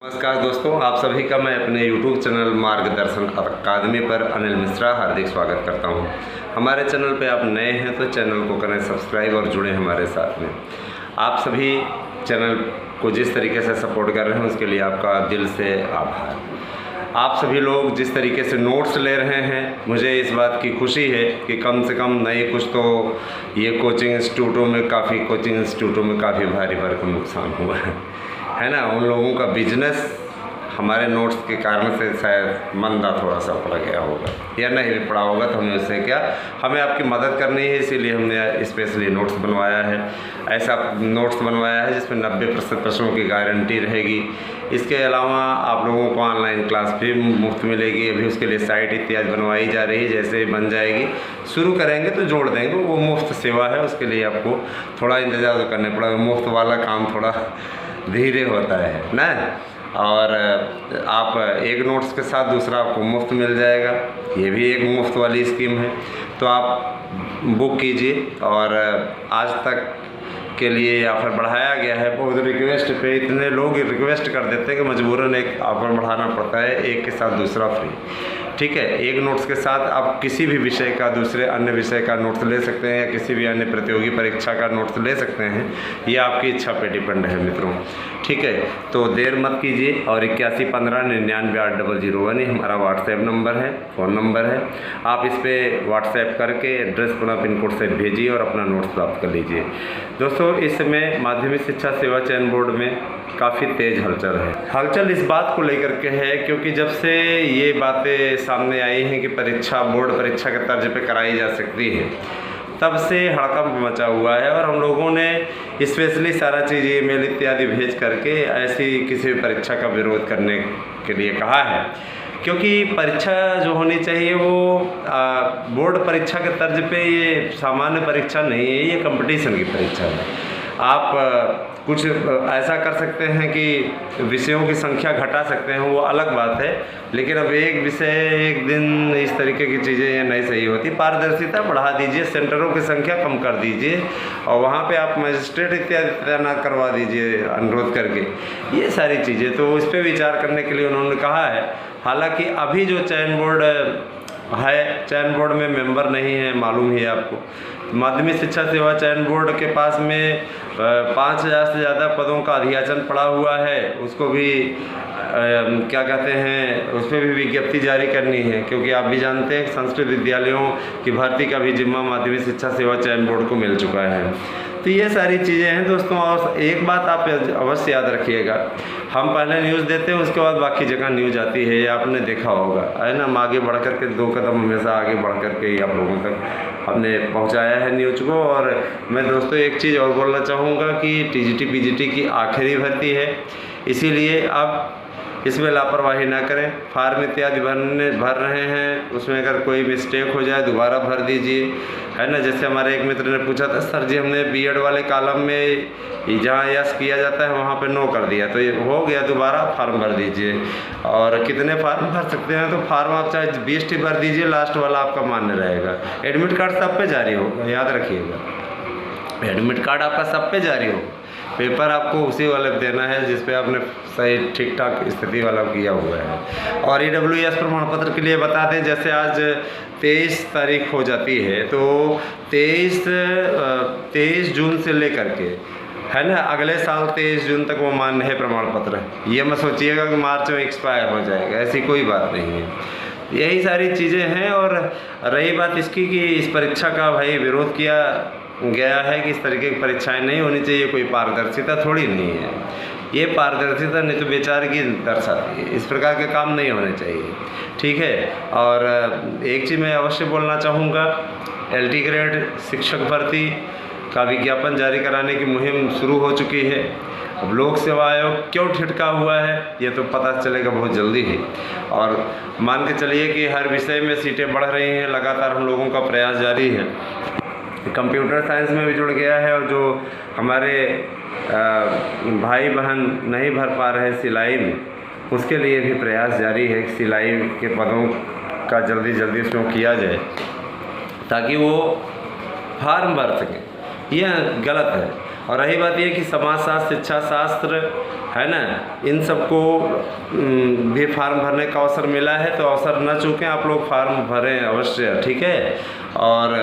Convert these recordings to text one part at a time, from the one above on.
नमस्कार दोस्तों, आप सभी का मैं अपने YouTube चैनल मार्गदर्शन अकादमी पर अनिल मिश्रा हार्दिक स्वागत करता हूं। हमारे चैनल पे आप नए हैं तो चैनल को करें सब्सक्राइब और जुड़ें हमारे साथ में। आप सभी चैनल को जिस तरीके से सपोर्ट कर रहे हैं उसके लिए आपका दिल से आभार। आप सभी लोग जिस तरीके से नोट्स ले रहे हैं, मुझे इस बात की खुशी है कि कम से कम नहीं कुछ तो ये कोचिंग इंस्टीट्यूटों में काफ़ी भारी भरकम नुकसान हुआ है ना। उन लोगों का बिजनेस हमारे नोट्स के कारण से शायद मंदा थोड़ा सा पड़ गया होगा या नहीं भी पड़ा होगा, तो हमें उससे क्या, हमें आपकी मदद करनी है, इसीलिए हमने स्पेशली नोट्स बनवाया है। ऐसा नोट्स बनवाया है जिसमें 90% प्रश्नों की गारंटी रहेगी। इसके अलावा आप लोगों को ऑनलाइन क्लास भी मुफ्त मिलेगी। अभी उसके लिए साइट इत्यादि बनवाई जा रही है, जैसे बन जाएगी शुरू करेंगे तो जोड़ देंगे। वो मुफ्त सेवा है, उसके लिए आपको थोड़ा इंतज़ार तो करना पड़ेगा। मुफ्त वाला काम थोड़ा धीरे होता है ना। और आप एक नोट्स के साथ दूसरा आपको मुफ्त मिल जाएगा, ये भी एक मुफ्त वाली स्कीम है। तो आप बुक कीजिए। और आज तक के लिए ऑफ़र बढ़ाया गया है, बहुत रिक्वेस्ट पे इतने लोग रिक्वेस्ट कर देते हैं कि मजबूरन एक ऑफ़र बढ़ाना पड़ता है, एक के साथ दूसरा फ्री। ठीक है, एक नोट्स के साथ आप किसी भी विषय का दूसरे अन्य विषय का नोट्स ले सकते हैं या किसी भी अन्य प्रतियोगी परीक्षा का नोट्स ले सकते हैं। ये आपकी इच्छा पे डिपेंड है मित्रों। ठीक है, तो देर मत कीजिए। और 8115998001 हमारा व्हाट्सएप नंबर है, फ़ोन नंबर है। आप इस पर व्हाट्सएप करके एड्रेस पुनः पिन कोड से भेजिए और अपना नोट्स प्राप्त कर लीजिए। दोस्तों, इस समय माध्यमिक शिक्षा सेवा चयन बोर्ड में काफ़ी तेज़ हलचल है। हलचल इस बात को लेकर के है क्योंकि जब से ये बातें सामने आई हैं कि परीक्षा बोर्ड परीक्षा के तर्ज पे कराई जा सकती है, तब से हड़कंप मचा हुआ है। और हम लोगों ने स्पेशली सारा चीज़ ईमेल इत्यादि भेज करके ऐसी किसी भी परीक्षा का विरोध करने के लिए कहा है। क्योंकि परीक्षा जो होनी चाहिए वो बोर्ड परीक्षा के तर्ज पे ये सामान्य परीक्षा नहीं है, ये कंपटीशन की परीक्षा है। आप कुछ ऐसा कर सकते हैं कि विषयों की संख्या घटा सकते हैं, वो अलग बात है। लेकिन अब एक विषय एक दिन इस तरीके की चीज़ें ये नहीं सही होती। पारदर्शिता बढ़ा दीजिए, सेंटरों की संख्या कम कर दीजिए और वहाँ पे आप मजिस्ट्रेट इत्यादि तैनात करवा दीजिए अनुरोध करके। ये सारी चीज़ें तो इस पर विचार करने के लिए उन्होंने कहा है। हालांकि अभी जो चयन बोर्ड है, चयन बोर्ड में मेंबर नहीं है, मालूम ही है आपको। माध्यमिक शिक्षा सेवा चयन बोर्ड के पास में 5000 से ज़्यादा पदों का अधियाचन पड़ा हुआ है। उसको भी क्या कहते हैं, उस पर भी विज्ञप्ति जारी करनी है, क्योंकि आप भी जानते हैं संस्कृत विद्यालयों की भर्ती का भी जिम्मा माध्यमिक शिक्षा सेवा चयन बोर्ड को मिल चुका है। तो ये सारी चीज़ें हैं दोस्तों। और एक बात आप अवश्य याद रखिएगा, हम पहले न्यूज़ देते हैं, उसके बाद बाकी जगह न्यूज़ आती है, ये आपने देखा होगा है ना। हम आगे बढ़ कर के 2 कदम हमेशा आगे बढ़ कर के ही आप लोगों तक हमने पहुंचाया है न्यूज़ को। और मैं दोस्तों एक चीज़ और बोलना चाहूँगा कि टीजीटी पीजीटी की आखिरी भर्ती है, इसीलिए अब इसमें लापरवाही ना करें। फार्म इत्यादि भर रहे हैं, उसमें अगर कोई मिस्टेक हो जाए दोबारा भर दीजिए, है ना। जैसे हमारे एक मित्र ने पूछा था, सर जी हमने बीएड वाले कॉलम में जहाँ यस किया जाता है वहाँ पे नो कर दिया, तो ये हो गया, दोबारा फार्म भर दीजिए। और कितने फार्म भर सकते हैं, तो फार्म आप चाहे 20 भर दीजिए, लास्ट वाला आपका मान्य रहेगा। एडमिट कार्ड सब पे जारी होगा, याद रखिएगा। एडमिट कार्ड आपका सब पे जारी होगा, पेपर आपको उसी वाले देना है जिस पे आपने सही ठीक ठाक स्थिति वाला किया हुआ है। और EWS प्रमाण पत्र के लिए बता दें, जैसे आज 23 तारीख हो जाती है, तो 23 जून से लेकर के, है ना, अगले साल 23 जून तक वो मान्य है प्रमाण पत्र। ये मत सोचिएगा कि मार्च में एक्सपायर हो जाएगा, ऐसी कोई बात नहीं है। यही सारी चीज़ें हैं। और रही बात इसकी कि इस परीक्षा का भाई विरोध किया गया है कि इस तरीके की परीक्षाएं नहीं होनी चाहिए, कोई पारदर्शिता थोड़ी नहीं है। ये पारदर्शिता नहीं तो बेचारगी दर्शाती है। इस प्रकार के काम नहीं होने चाहिए, ठीक है। और एक चीज़ मैं अवश्य बोलना चाहूँगा, LT ग्रेड शिक्षक भर्ती का विज्ञापन जारी कराने की मुहिम शुरू हो चुकी है। अब लोक सेवा आयोग क्यों ठिठका हुआ है ये तो पता चलेगा बहुत जल्दी ही। और मान के चलिए कि हर विषय में सीटें बढ़ रही हैं, लगातार हम लोगों का प्रयास जारी है। कंप्यूटर साइंस में भी जुड़ गया है। और जो हमारे भाई बहन नहीं भर पा रहे सिलाई में, उसके लिए भी प्रयास जारी है कि सिलाई के पदों का जल्दी जल्दी उसमें किया जाए ताकि वो फार्म भर सकें। यह गलत है। और रही बात ये कि समाजशास्त्र, शिक्षा शास्त्र है ना, इन सबको भी फार्म भरने का अवसर मिला है, तो अवसर न चूकें, आप लोग फार्म भरें अवश्य, ठीक है। और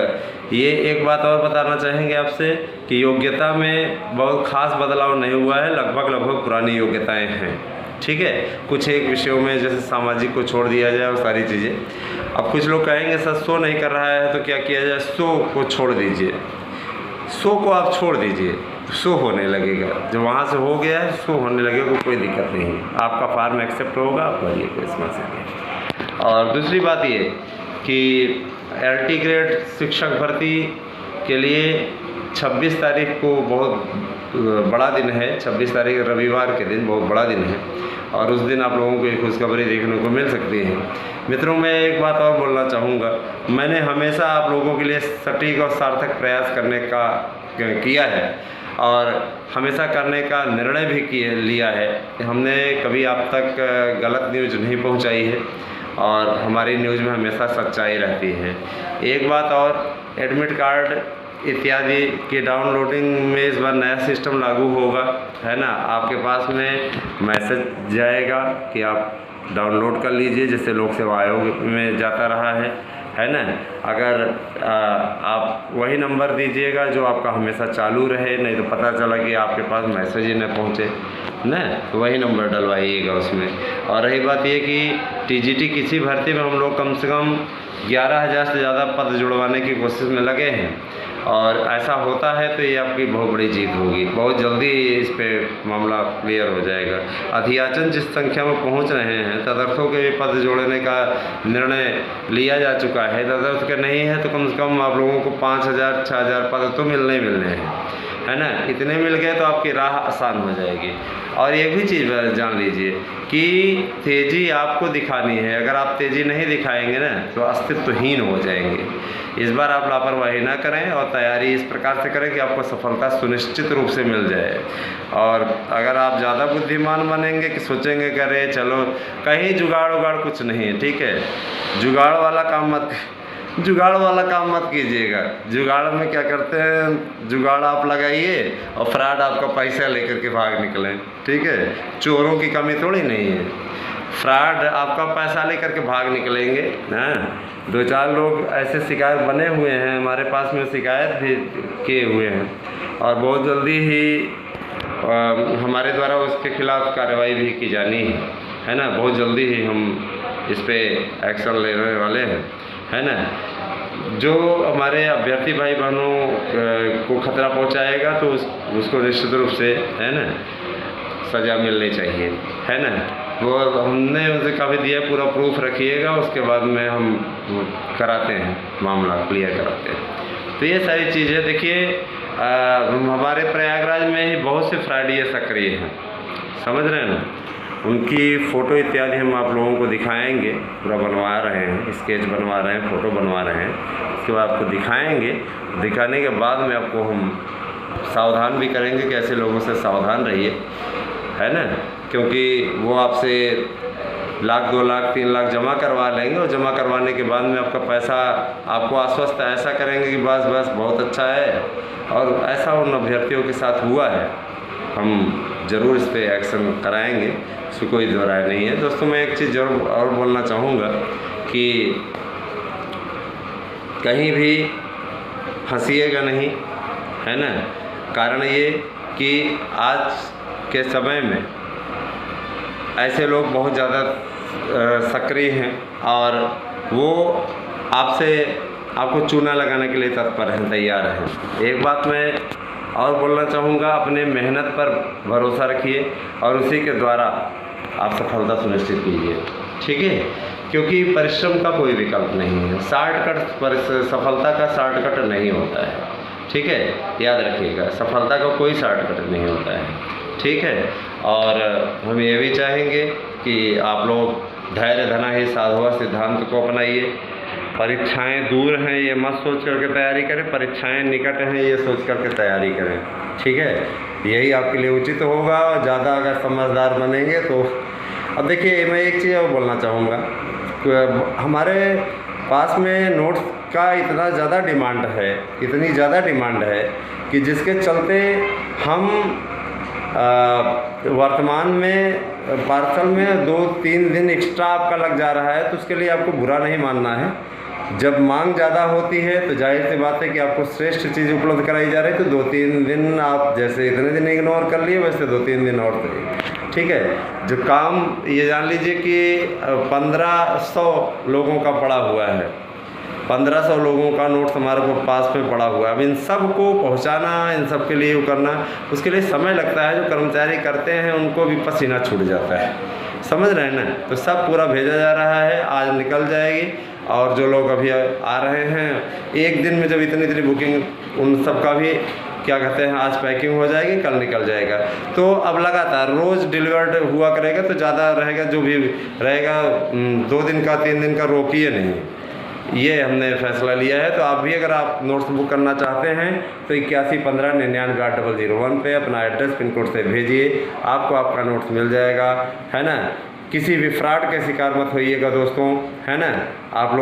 ये एक बात और बताना चाहेंगे आपसे कि योग्यता में बहुत खास बदलाव नहीं हुआ है, लगभग पुरानी योग्यताएं हैं, ठीक है। कुछ एक विषयों में जैसे सामाजिक को छोड़ दिया जाए और सारी चीज़ें। अब कुछ लोग कहेंगे सर शो नहीं कर रहा है तो क्या किया जाए, शो को छोड़ दीजिए, शो को आप छोड़ दीजिए, शो होने लगेगा, जब वहाँ से हो गया है शो होने लगेगा, कोई दिक्कत नहीं है, आपका फार्म एक्सेप्ट होगा, आप भरिए, कोई समस्या नहीं। और दूसरी बात ये कि LT ग्रेड शिक्षक भर्ती के लिए 26 तारीख को बहुत बड़ा दिन है, 26 तारीख रविवार के दिन बहुत बड़ा दिन है, और उस दिन आप लोगों को एक खुशखबरी देखने को मिल सकती है। मित्रों, मैं एक बात और बोलना चाहूँगा, मैंने हमेशा आप लोगों के लिए सटीक और सार्थक प्रयास करने का किया है और हमेशा करने का निर्णय भी लिया है। हमने कभी आप तक गलत न्यूज़ नहीं पहुंचाई है और हमारी न्यूज़ में हमेशा सच्चाई रहती है। एक बात और, एडमिट कार्ड इत्यादि की डाउनलोडिंग में इस बार नया सिस्टम लागू होगा, है ना। आपके पास में मैसेज जाएगा कि आप डाउनलोड कर लीजिए, जैसे लोक सेवा आयोग में जाता रहा है ना। अगर आप वही नंबर दीजिएगा जो आपका हमेशा चालू रहे, नहीं तो पता चला कि आपके पास मैसेज ही न पहुँचे ना, तो वही नंबर डलवाइएगा उसमें। और रही बात ये कि TGT किसी भर्ती में हम लोग कम से कम 11,000 से ज़्यादा पद जुड़वाने की कोशिश में लगे हैं, और ऐसा होता है तो ये आपकी बहुत बड़ी जीत होगी, बहुत जल्दी इस पे मामला क्लियर हो जाएगा। अध्याचन जिस संख्या में पहुंच रहे हैं, तदर्थों के पद जोड़ने का निर्णय लिया जा चुका है, तदर्थ के नहीं है तो कम से कम आप लोगों को 5,000 6,000 पद तो मिलने हैं, है ना। इतने मिल गए तो आपकी राह आसान हो जाएगी। और एक भी चीज़ जान लीजिए कि तेज़ी आपको दिखानी है, अगर आप तेज़ी नहीं दिखाएंगे ना तो अस्तित्वहीन हो जाएंगे। इस बार आप लापरवाही ना करें और तैयारी इस प्रकार से करें कि आपको सफलता सुनिश्चित रूप से मिल जाए। और अगर आप ज़्यादा बुद्धिमान बनेंगे कि सोचेंगे कि अरे चलो कहीं जुगाड़ उगाड़ कुछ नहीं है, ठीक है, जुगाड़ वाला काम मत कीजिएगा। जुगाड़ में क्या करते हैं, जुगाड़ आप लगाइए और फ्रॉड आपका पैसा लेकर के भाग निकलें, ठीक है। चोरों की कमी थोड़ी नहीं है, फ्रॉड आपका पैसा लेकर के भाग निकलेंगे ना। 2-4 लोग ऐसे शिकायत बने हुए हैं, हमारे पास में शिकायत भी किए हुए हैं, और बहुत जल्दी ही हमारे द्वारा उसके खिलाफ कार्रवाई भी की जानी है ना। बहुत जल्दी ही हम इस पे एक्शन लेने वाले हैं, है ना। जो हमारे अभ्यर्थी भाई बहनों को खतरा पहुंचाएगा तो उसको निश्चित रूप से, है ना, सज़ा मिलनी चाहिए, है ना। वो हमने उसे काफ़ी दिया, पूरा प्रूफ रखिएगा, उसके बाद में हम कराते हैं, मामला क्लियर कराते हैं। तो ये सारी चीज़ें देखिए, हमारे प्रयागराज में ही बहुत से फ्रॉडी सक्रिय हैं, समझ रहे हैं ना। उनकी फ़ोटो इत्यादि हम आप लोगों को दिखाएंगे, पूरा बनवा रहे हैं, स्केच बनवा रहे हैं, फ़ोटो बनवा रहे हैं, उसके बाद आपको दिखाएंगे। दिखाने के बाद में आपको हम सावधान भी करेंगे कि ऐसे लोगों से सावधान रहिए, है ना, क्योंकि वो आपसे 1 लाख 2 लाख 3 लाख जमा करवा लेंगे, और जमा करवाने के बाद में आपका पैसा आपको आश्वस्त ऐसा करेंगे कि बस बहुत अच्छा है। और ऐसा उन अभ्यर्थियों के साथ हुआ है, हम ज़रूर इस पर एक्शन कराएंगे, इसमें कोई दो राय नहीं है। दोस्तों, मैं एक चीज़ ज़रूर और बोलना चाहूँगा कि कहीं भी फंसिएगा नहीं, है ना। कारण ये कि आज के समय में ऐसे लोग बहुत ज़्यादा सक्रिय हैं और वो आपको चूना लगाने के लिए तत्पर हैं, तैयार हैं। एक बात मैं और बोलना चाहूँगा, अपने मेहनत पर भरोसा रखिए और उसी के द्वारा आप सफलता सुनिश्चित कीजिए, ठीक है। क्योंकि परिश्रम का कोई विकल्प नहीं है, शॉर्टकट पर सफलता का शॉर्टकट नहीं होता है, ठीक है, याद रखिएगा, सफलता का कोई शॉर्टकट नहीं होता है, ठीक है। और हम ये भी चाहेंगे कि आप लोग धैर्य धना ही साधुआ सिद्धांत को अपनाइए। परीक्षाएं दूर हैं ये मत सोच करके तैयारी करें, परीक्षाएं निकट हैं ये सोच करके तैयारी करें, ठीक है। यही आपके लिए उचित होगा। और ज़्यादा अगर समझदार बनेंगे तो अब देखिए, मैं एक चीज़ और बोलना चाहूँगा, हमारे पास में नोट्स का इतना ज़्यादा डिमांड है, इतनी ज़्यादा डिमांड है कि जिसके चलते हम वर्तमान में पार्सल में 2-3 दिन एक्स्ट्रा आपका लग जा रहा है, तो उसके लिए आपको बुरा नहीं मानना है। जब मांग ज़्यादा होती है तो जाहिर सी बात है कि आपको श्रेष्ठ चीज़ उपलब्ध कराई जा रही है, तो 2-3 दिन आप जैसे इतने दिन इग्नोर कर लिए, वैसे 2-3 दिन और करिए, ठीक है। जो काम ये जान लीजिए कि 1500 लोगों का पड़ा हुआ है, 1500 लोगों का नोट्स हमारे पास में पड़ा हुआ है। अब इन सब को पहुंचाना, इन सब के लिए वो करना, उसके लिए समय लगता है। जो कर्मचारी करते हैं उनको भी पसीना छूट जाता है, समझ रहे हैं ना। तो सब पूरा भेजा जा रहा है, आज निकल जाएगी। और जो लोग अभी आ रहे हैं, एक दिन में जब इतनी बुकिंग, उन सब का भी क्या कहते हैं, आज पैकिंग हो जाएगी, कल निकल जाएगा। तो अब लगातार रोज़ डिलीवर्ड हुआ करेगा तो ज़्यादा रहेगा, जो भी रहेगा 2 दिन का 3 दिन का रोकिए नहीं, ये हमने फैसला लिया है। तो आप भी अगर आप नोट्स बुक करना चाहते हैं तो 8115998001 पे अपना एड्रेस पिन कोड से भेजिए, आपको आपका नोट्स मिल जाएगा, है ना। किसी भी फ्रॉड के शिकार मत होइएगा दोस्तों, है ना। आप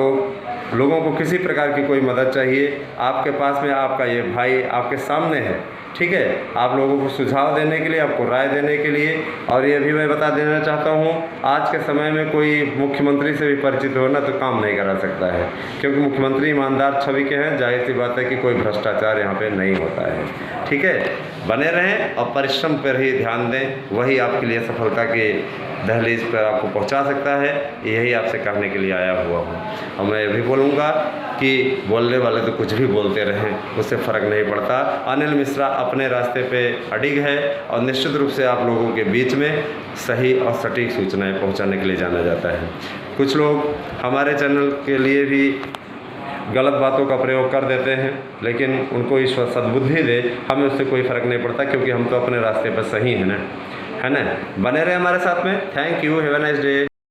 लोगों को किसी प्रकार की कोई मदद चाहिए, आपके पास में आपका ये भाई आपके सामने है, ठीक है। आप लोगों को सुझाव देने के लिए, आपको राय देने के लिए। और ये भी मैं बता देना चाहता हूँ, आज के समय में कोई मुख्यमंत्री से भी परिचित होना तो काम नहीं करा सकता है, क्योंकि मुख्यमंत्री ईमानदार छवि के हैं। जाहिर सी बात है कि कोई भ्रष्टाचार यहाँ पे नहीं होता है, ठीक है। बने रहें और परिश्रम पर ही ध्यान दें, वही आपके लिए सफलता के दहलीज पर आपको पहुंचा सकता है। यही आपसे कहने के लिए आया हुआ हूं। और मैं ये भी बोलूँगा कि बोलने वाले तो कुछ भी बोलते रहें, उससे फ़र्क नहीं पड़ता। अनिल मिश्रा अपने रास्ते पे अडिग है और निश्चित रूप से आप लोगों के बीच में सही और सटीक सूचनाएं पहुंचाने के लिए जाना जाता है। कुछ लोग हमारे चैनल के लिए भी गलत बातों का प्रयोग कर देते हैं, लेकिन उनको ईश्वर सद्बुद्धि दे, हमें उससे कोई फ़र्क नहीं पड़ता, क्योंकि हम तो अपने रास्ते पर सही हैं ना, है ना। बने रहे हमारे साथ में। Thank you, have a nice day.